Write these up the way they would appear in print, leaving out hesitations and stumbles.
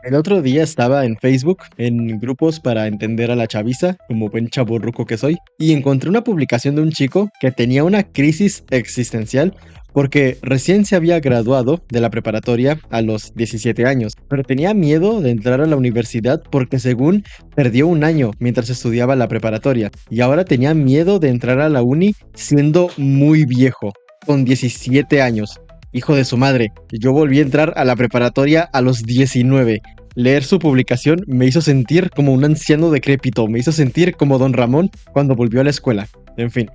El otro día estaba en Facebook, en grupos para entender a la chaviza, como buen chavorruco que soy, y encontré una publicación de un chico que tenía una crisis existencial porque recién se había graduado de la preparatoria a los 17 años, pero tenía miedo de entrar a la universidad porque según perdió un año mientras estudiaba la preparatoria, y ahora tenía miedo de entrar a la uni siendo muy viejo, con 17 años. Hijo de su madre, yo volví a entrar a la preparatoria a los 19. Leer su publicación me hizo sentir como un anciano decrépito, me hizo sentir como Don Ramón cuando volvió a la escuela. En fin,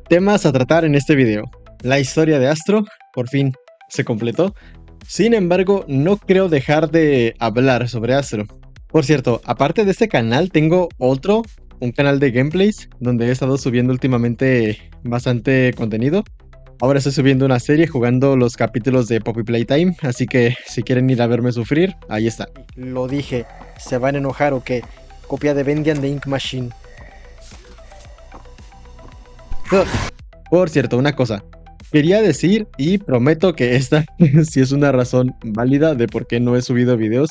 temas a tratar en este video. La historia de Astro, por fin, se completó. Sin embargo, no creo dejar de hablar sobre Astro. Por cierto, aparte de este canal, tengo otro, un canal de gameplays, donde he estado subiendo últimamente bastante contenido. Ahora estoy subiendo una serie jugando los capítulos de Poppy Playtime, así que si quieren ir a verme sufrir, ahí está. Lo dije, ¿se van a enojar o qué? Copia de Vendian de Ink Machine. Por cierto, una cosa. Quería decir, y prometo que esta sí es una razón válida de por qué no he subido videos.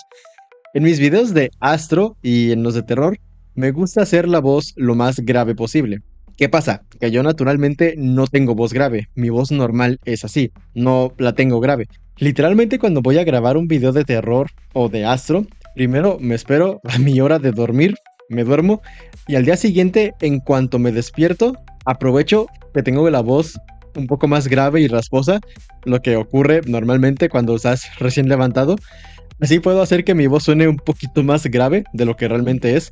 En mis videos de Astro y en los de terror, me gusta hacer la voz lo más grave posible. ¿Qué pasa? Que yo naturalmente no tengo voz grave. Mi voz normal es así, no la tengo grave. Literalmente cuando voy a grabar un video de terror o de Astro, primero me espero a mi hora de dormir, me duermo y al día siguiente, en cuanto me despierto, aprovecho que tengo la voz un poco más grave y rasposa, lo que ocurre normalmente cuando estás recién levantado. Así puedo hacer que mi voz suene un poquito más grave de lo que realmente es.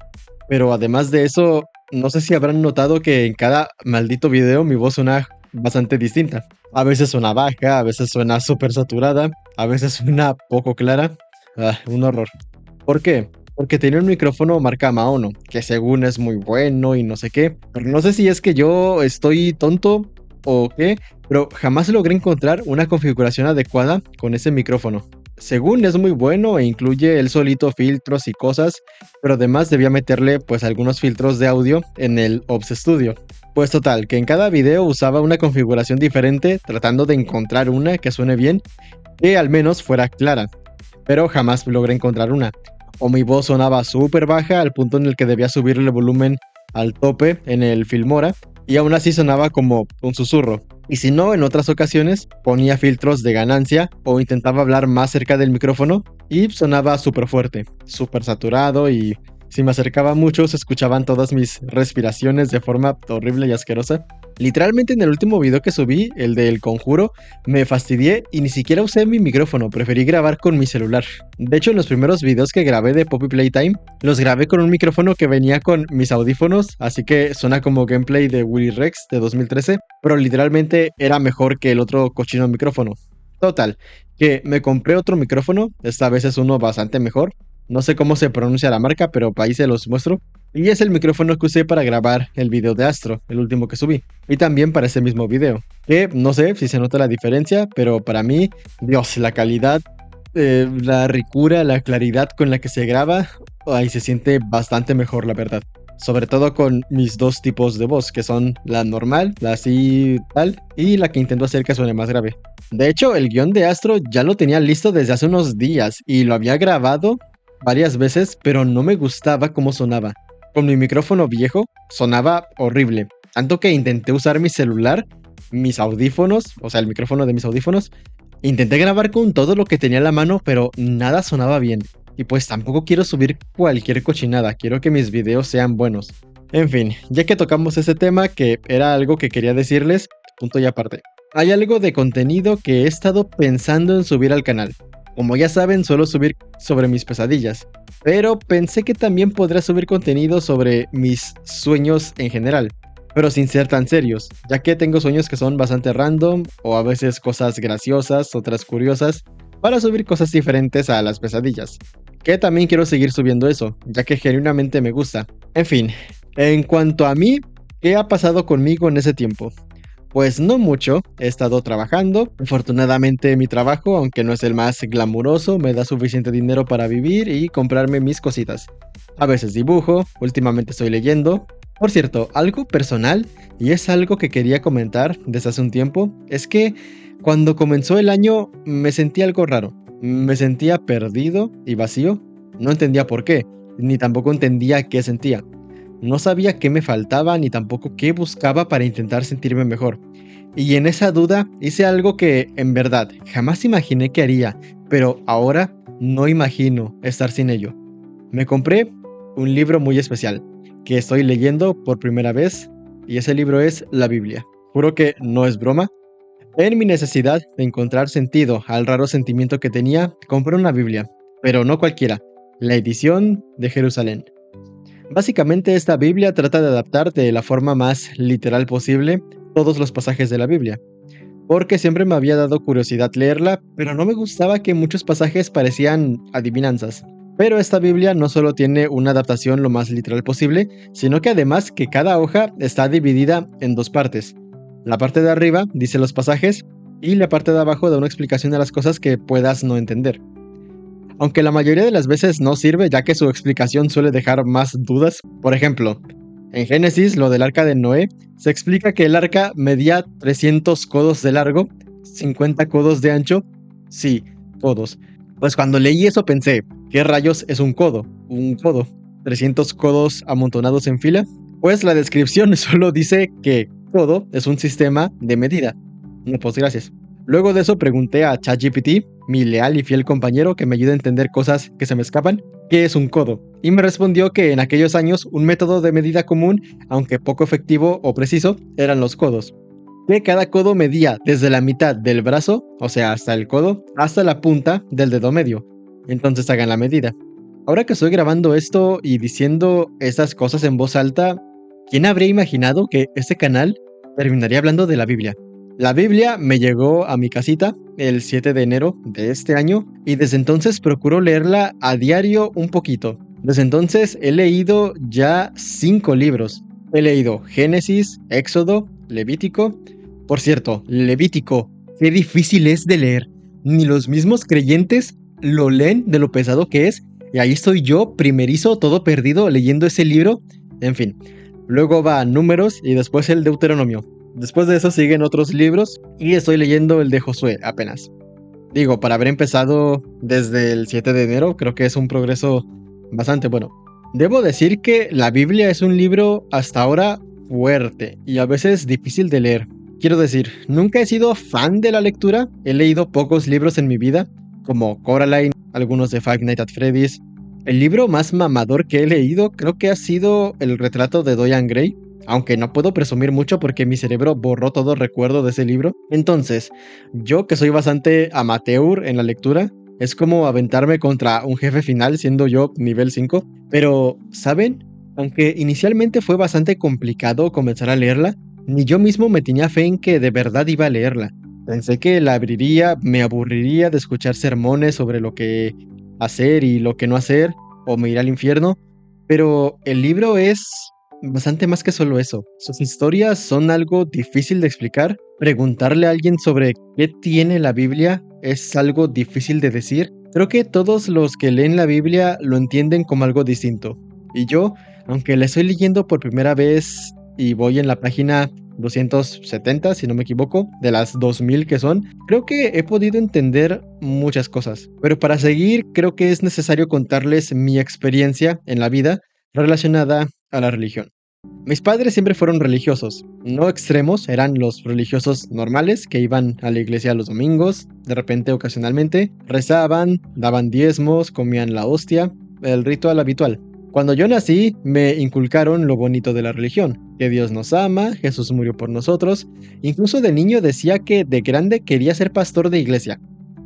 Pero además de eso, no sé si habrán notado que en cada maldito video mi voz suena bastante distinta. A veces suena baja, a veces suena súper saturada, a veces suena poco clara. Un horror. ¿Por qué? Porque tenía un micrófono marca Maono, que según es muy bueno y no sé qué. Pero no sé si es que yo estoy tonto o qué, pero jamás logré encontrar una configuración adecuada con ese micrófono. Según es muy bueno e incluye él solito filtros y cosas, pero además debía meterle pues algunos filtros de audio en el OBS Studio. Pues total, que en cada video usaba una configuración diferente tratando de encontrar una que suene bien, que al menos fuera clara, pero jamás logré encontrar una. O mi voz sonaba súper baja al punto en el que debía subirle el volumen al tope en el Filmora, y aún así sonaba como un susurro. Y si no, en otras ocasiones ponía filtros de ganancia o intentaba hablar más cerca del micrófono y sonaba súper fuerte, súper saturado, y si me acercaba mucho se escuchaban todas mis respiraciones de forma horrible y asquerosa. Literalmente en el último video que subí, el del conjuro, me fastidié y ni siquiera usé mi micrófono, preferí grabar con mi celular. De hecho, en los primeros videos que grabé de Poppy Playtime, los grabé con un micrófono que venía con mis audífonos, así que suena como gameplay de Willy Rex de 2013, pero literalmente era mejor que el otro cochino micrófono. Total, que me compré otro micrófono, esta vez es uno bastante mejor. No sé cómo se pronuncia la marca, pero ahí se los muestro. Y es el micrófono que usé para grabar el video de Astro, el último que subí. Y también para ese mismo video. Que no sé si se nota la diferencia, pero para mí, Dios, la calidad, la ricura, la claridad con la que se graba, ahí se siente bastante mejor, la verdad. Sobre todo con mis dos tipos de voz, que son la normal, la así tal, y la que intento hacer que suene más grave. De hecho, el guión de Astro ya lo tenía listo desde hace unos días y lo había grabado varias veces, pero no me gustaba cómo sonaba. Con mi micrófono viejo sonaba horrible, tanto que intenté usar mi celular, mis audífonos, o sea, el micrófono de mis audífonos. Intenté grabar con todo lo que tenía a la mano, pero nada sonaba bien. Y pues tampoco quiero subir cualquier cochinada, quiero que mis videos sean buenos. En fin, ya que tocamos ese tema, que era algo que quería decirles, punto y aparte. Hay algo de contenido que he estado pensando en subir al canal. Como ya saben, suelo subir sobre mis pesadillas, pero pensé que también podría subir contenido sobre mis sueños en general, pero sin ser tan serios, ya que tengo sueños que son bastante random, o a veces cosas graciosas, otras curiosas, para subir cosas diferentes a las pesadillas. Que también quiero seguir subiendo eso, ya que genuinamente me gusta. En fin, en cuanto a mí, ¿qué ha pasado conmigo en ese tiempo? Pues no mucho, he estado trabajando. Afortunadamente mi trabajo, aunque no es el más glamuroso, me da suficiente dinero para vivir y comprarme mis cositas. A veces dibujo, últimamente estoy leyendo. Por cierto, algo personal, y es algo que quería comentar desde hace un tiempo, es que cuando comenzó el año me sentí algo raro. Me sentía perdido y vacío. No entendía por qué, ni tampoco entendía qué sentía. No sabía qué me faltaba ni tampoco qué buscaba para intentar sentirme mejor. Y en esa duda hice algo que, en verdad, jamás imaginé que haría, pero ahora no imagino estar sin ello. Me compré un libro muy especial, que estoy leyendo por primera vez, y ese libro es la Biblia. Juro que no es broma. En mi necesidad de encontrar sentido al raro sentimiento que tenía, compré una Biblia, pero no cualquiera, la edición de Jerusalén. Básicamente esta Biblia trata de adaptar de la forma más literal posible todos los pasajes de la Biblia, porque siempre me había dado curiosidad leerla, pero no me gustaba que muchos pasajes parecían adivinanzas. Pero esta Biblia no solo tiene una adaptación lo más literal posible, sino que además que cada hoja está dividida en dos partes. La parte de arriba dice los pasajes y la parte de abajo da una explicación de las cosas que puedas no entender. Aunque la mayoría de las veces no sirve, ya que su explicación suele dejar más dudas. Por ejemplo, en Génesis, lo del arca de Noé, se explica que el arca medía 300 codos de largo, 50 codos de ancho. Sí, codos. Pues cuando leí eso pensé, ¿qué rayos es un codo? Un codo. 300 codos amontonados en fila. Pues la descripción solo dice que codo es un sistema de medida. No, pues gracias. Luego de eso pregunté a ChatGPT, mi leal y fiel compañero que me ayuda a entender cosas que se me escapan, qué es un codo. Y me respondió que en aquellos años un método de medida común, aunque poco efectivo o preciso, eran los codos. Que cada codo medía desde la mitad del brazo, o sea, hasta el codo, hasta la punta del dedo medio. Entonces hagan la medida. Ahora que estoy grabando esto y diciendo estas cosas en voz alta, ¿quién habría imaginado que este canal terminaría hablando de la Biblia? La Biblia me llegó a mi casita el 7 de enero de este año y desde entonces procuro leerla a diario un poquito. Desde entonces he leído ya 5 libros. He leído Génesis, Éxodo, Levítico. Por cierto, Levítico, qué difícil es de leer. Ni los mismos creyentes lo leen de lo pesado que es. Y ahí estoy yo, primerizo, todo perdido, leyendo ese libro. En fin, luego va Números y después el Deuteronomio. Después de eso siguen otros libros y estoy leyendo el de Josué apenas. Digo, para haber empezado desde el 7 de enero, creo que es un progreso bastante bueno. Debo decir que la Biblia es un libro hasta ahora fuerte y a veces difícil de leer. Quiero decir, nunca he sido fan de la lectura, he leído pocos libros en mi vida, como Coraline, algunos de Five Nights at Freddy's. El libro más mamador que he leído creo que ha sido El retrato de Dorian Gray, aunque no puedo presumir mucho porque mi cerebro borró todo recuerdo de ese libro. Entonces, yo que soy bastante amateur en la lectura, es como aventarme contra un jefe final siendo yo nivel 5. Pero, ¿saben? Aunque inicialmente fue bastante complicado comenzar a leerla, ni yo mismo me tenía fe en que de verdad iba a leerla. Pensé que la abriría, me aburriría de escuchar sermones sobre lo que hacer y lo que no hacer, o me iré al infierno, pero el libro es bastante más que solo eso. Sus historias son algo difícil de explicar. Preguntarle a alguien sobre qué tiene la Biblia es algo difícil de decir. Creo que todos los que leen la Biblia lo entienden como algo distinto. Y yo, aunque la estoy leyendo por primera vez y voy en la página 270, si no me equivoco, de las 2000 que son, creo que he podido entender muchas cosas. Pero para seguir, creo que es necesario contarles mi experiencia en la vida relacionada a la religión. Mis padres siempre fueron religiosos, no extremos, eran los religiosos normales que iban a la iglesia los domingos, de repente ocasionalmente, rezaban, daban diezmos, comían la hostia, el ritual habitual. Cuando yo nací, me inculcaron lo bonito de la religión, que Dios nos ama, Jesús murió por nosotros, incluso de niño decía que de grande quería ser pastor de iglesia.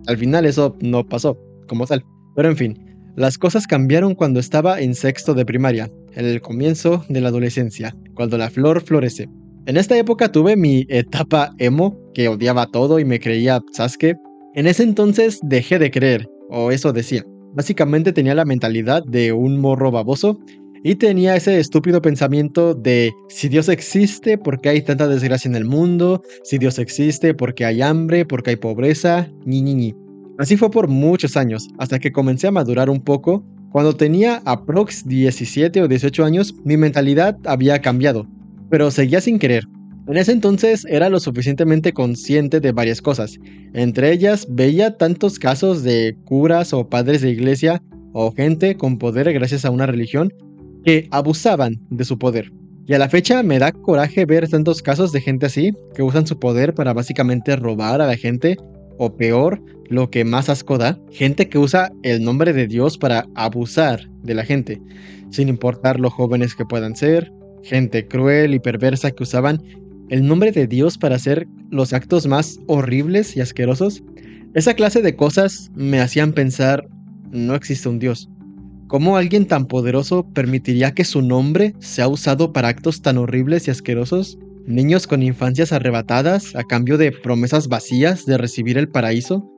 Al final eso no pasó, como tal, pero en fin. Las cosas cambiaron cuando estaba en sexto de primaria, en el comienzo de la adolescencia, cuando la flor florece. En esta época tuve mi etapa emo, que odiaba todo y me creía Sasuke. En ese entonces dejé de creer, o eso decía. Básicamente tenía la mentalidad de un morro baboso y tenía ese estúpido pensamiento de si Dios existe, ¿por qué hay tanta desgracia en el mundo? Si Dios existe, ¿por qué hay hambre? ¿Por qué hay pobreza? Ñi. Así fue por muchos años, hasta que comencé a madurar un poco. Cuando tenía aprox 17 o 18 años, mi mentalidad había cambiado, pero seguía sin querer. En ese entonces era lo suficientemente consciente de varias cosas. Entre ellas, veía tantos casos de curas o padres de iglesia o gente con poder gracias a una religión que abusaban de su poder. Y a la fecha me da coraje ver tantos casos de gente así, que usan su poder para básicamente robar a la gente, o peor, lo que más asco da, gente que usa el nombre de Dios para abusar de la gente, sin importar lo jóvenes que puedan ser, gente cruel y perversa que usaban el nombre de Dios para hacer los actos más horribles y asquerosos. Esa clase de cosas me hacían pensar, no existe un Dios. ¿Cómo alguien tan poderoso permitiría que su nombre sea usado para actos tan horribles y asquerosos? Niños con infancias arrebatadas a cambio de promesas vacías de recibir el paraíso.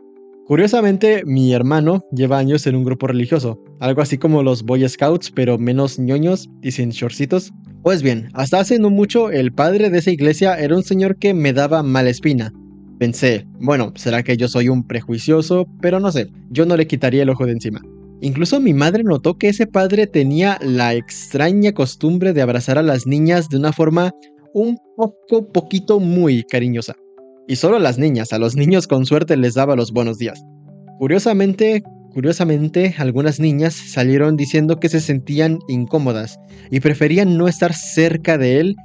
Curiosamente, mi hermano lleva años en un grupo religioso, algo así como los Boy Scouts, pero menos ñoños y sin shortcitos. Pues bien, hasta hace no mucho el padre de esa iglesia era un señor que me daba mala espina. Pensé, bueno, será que yo soy un prejuicioso, pero no sé, yo no le quitaría el ojo de encima. Incluso mi madre notó que ese padre tenía la extraña costumbre de abrazar a las niñas de una forma un poquito muy cariñosa. Y solo a las niñas, a los niños con suerte les daba los buenos días. Curiosamente, algunas niñas salieron diciendo que se sentían incómodas y preferían no estar cerca de él.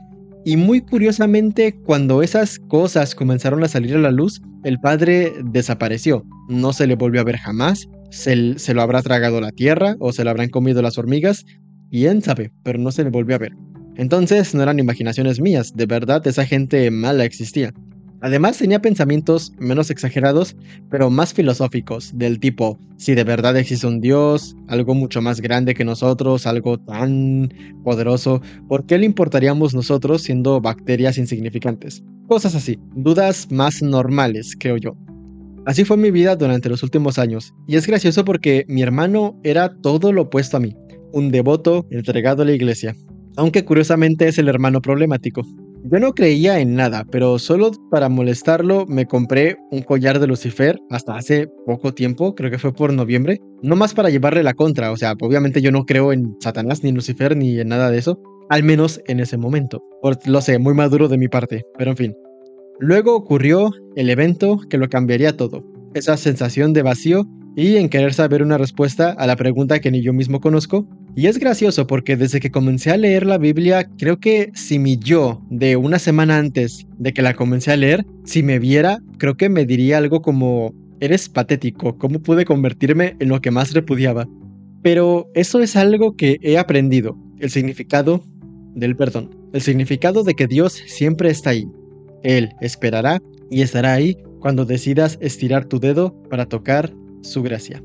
Y muy curiosamente, cuando esas cosas comenzaron a salir a la luz, el padre desapareció. No se le volvió a ver jamás. Se lo habrá tragado la tierra o se lo habrán comido las hormigas. Quién sabe, pero no se le volvió a ver. Entonces no eran imaginaciones mías, de verdad esa gente mala existía. Además tenía pensamientos menos exagerados, pero más filosóficos, del tipo, si de verdad existe un Dios, algo mucho más grande que nosotros, algo tan poderoso, ¿por qué le importaríamos nosotros siendo bacterias insignificantes? Cosas así, dudas más normales, creo yo. Así fue mi vida durante los últimos años, y es gracioso porque mi hermano era todo lo opuesto a mí, un devoto entregado a la iglesia, aunque curiosamente es el hermano problemático. Yo no creía en nada, pero solo para molestarlo me compré un collar de Lucifer hasta hace poco tiempo, creo que fue por noviembre, no más para llevarle la contra, o sea, obviamente yo no creo en Satanás ni en Lucifer ni en nada de eso, al menos en ese momento. Lo sé, muy maduro de mi parte, pero en fin. Luego ocurrió el evento que lo cambiaría todo, esa sensación de vacío y en querer saber una respuesta a la pregunta que ni yo mismo conozco. Y es gracioso porque desde que comencé a leer la Biblia, creo que si mi yo de una semana antes de que la comencé a leer, si me viera, creo que me diría algo como, eres patético, ¿cómo pude convertirme en lo que más repudiaba? Pero eso es algo que he aprendido, el significado del perdón, el significado de que Dios siempre está ahí. Él esperará y estará ahí cuando decidas estirar tu dedo para tocar su gracia.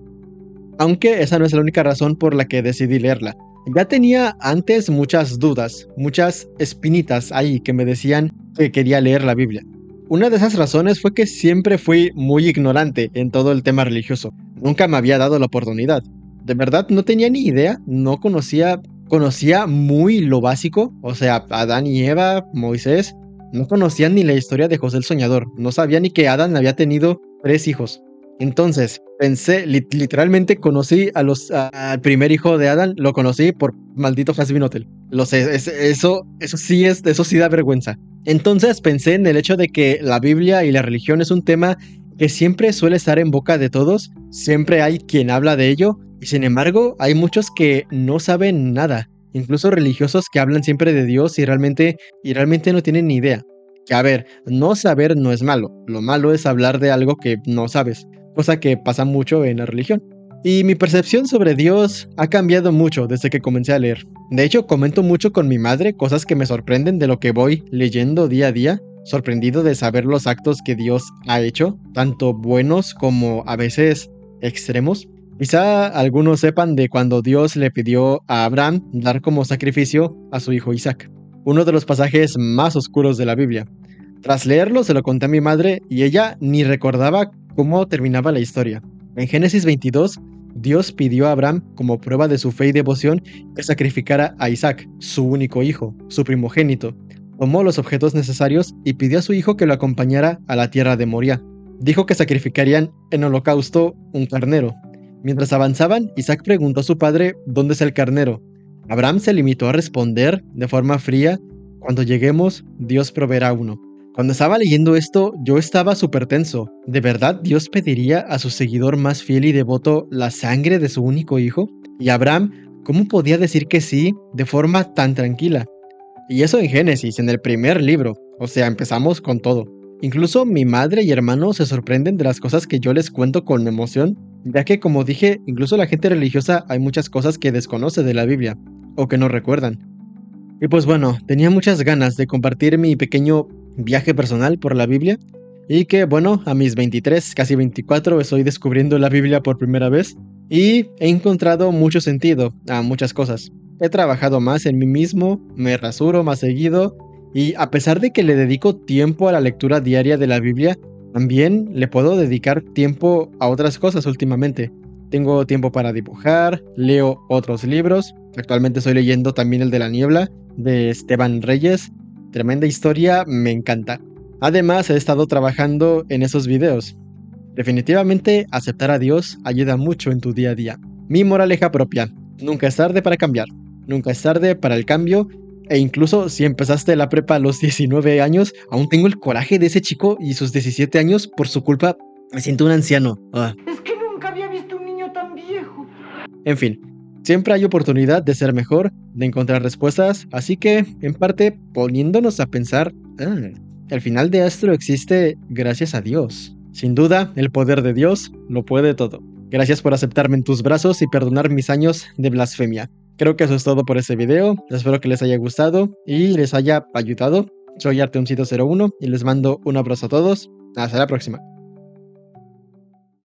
Aunque esa no es la única razón por la que decidí leerla. Ya tenía antes muchas dudas, muchas espinitas ahí que me decían que quería leer la Biblia. Una de esas razones fue que siempre fui muy ignorante en todo el tema religioso. Nunca me había dado la oportunidad. De verdad no tenía ni idea, no conocía muy lo básico, o sea, Adán y Eva, Moisés. No conocía ni la historia de José el Soñador, no sabía ni que Adán había tenido 3 hijos. Entonces, pensé, literalmente conocí al primer hijo de Adán, lo conocí por maldito Hazbin Hotel. Lo sé, eso sí da vergüenza. Entonces pensé en el hecho de que la Biblia y la religión es un tema que siempre suele estar en boca de todos, siempre hay quien habla de ello, y sin embargo hay muchos que no saben nada, incluso religiosos que hablan siempre de Dios y realmente no tienen ni idea. Que a ver, no saber no es malo, lo malo es hablar de algo que no sabes, cosa que pasa mucho en la religión. Y mi percepción sobre Dios ha cambiado mucho desde que comencé a leer. De hecho, comento mucho con mi madre cosas que me sorprenden de lo que voy leyendo día a día, sorprendido de saber los actos que Dios ha hecho, tanto buenos como a veces extremos. Quizá algunos sepan de cuando Dios le pidió a Abraham dar como sacrificio a su hijo Isaac, uno de los pasajes más oscuros de la Biblia. Tras leerlo se lo conté a mi madre y ella ni recordaba cómo terminaba la historia. En Génesis 22, Dios pidió a Abraham, como prueba de su fe y devoción, que sacrificara a Isaac, su único hijo, su primogénito. Tomó los objetos necesarios y pidió a su hijo que lo acompañara a la tierra de Moría. Dijo que sacrificarían en holocausto un carnero. Mientras avanzaban, Isaac preguntó a su padre dónde es el carnero. Abraham se limitó a responder de forma fría, cuando lleguemos, Dios proveerá uno. Cuando estaba leyendo esto, yo estaba súper tenso. ¿De verdad Dios pediría a su seguidor más fiel y devoto la sangre de su único hijo? Y Abraham, ¿cómo podía decir que sí de forma tan tranquila? Y eso en Génesis, en el primer libro. O sea, empezamos con todo. Incluso mi madre y hermano se sorprenden de las cosas que yo les cuento con emoción, ya que como dije, incluso la gente religiosa hay muchas cosas que desconoce de la Biblia, o que no recuerdan. Y pues bueno, tenía muchas ganas de compartir mi pequeño viaje personal por la Biblia, y que bueno, a mis 23, casi 24, estoy descubriendo la Biblia por primera vez, y he encontrado mucho sentido a muchas cosas. He trabajado más en mí mismo, me rasuro más seguido, y a pesar de que le dedico tiempo a la lectura diaria de la Biblia, también le puedo dedicar tiempo a otras cosas últimamente. Tengo tiempo para dibujar, leo otros libros, actualmente estoy leyendo también el de la niebla, de Esteban Reyes. Tremenda historia, me encanta. Además, he estado trabajando en esos videos. Definitivamente, aceptar a Dios ayuda mucho en tu día a día. Mi moraleja propia: nunca es tarde para cambiar, nunca es tarde para el cambio, e incluso si empezaste la prepa a los 19 años, aún tengo el coraje de ese chico y sus 17 años, por su culpa me siento un anciano. Es que nunca había visto un niño tan viejo. En fin, siempre hay oportunidad de ser mejor, de encontrar respuestas, así que, en parte, poniéndonos a pensar, el final de Astro existe gracias a Dios. Sin duda, el poder de Dios lo puede todo. Gracias por aceptarme en tus brazos y perdonar mis años de blasfemia. Creo que eso es todo por este video, espero que les haya gustado y les haya ayudado. Soy Arteoncito01 y les mando un abrazo a todos. Hasta la próxima.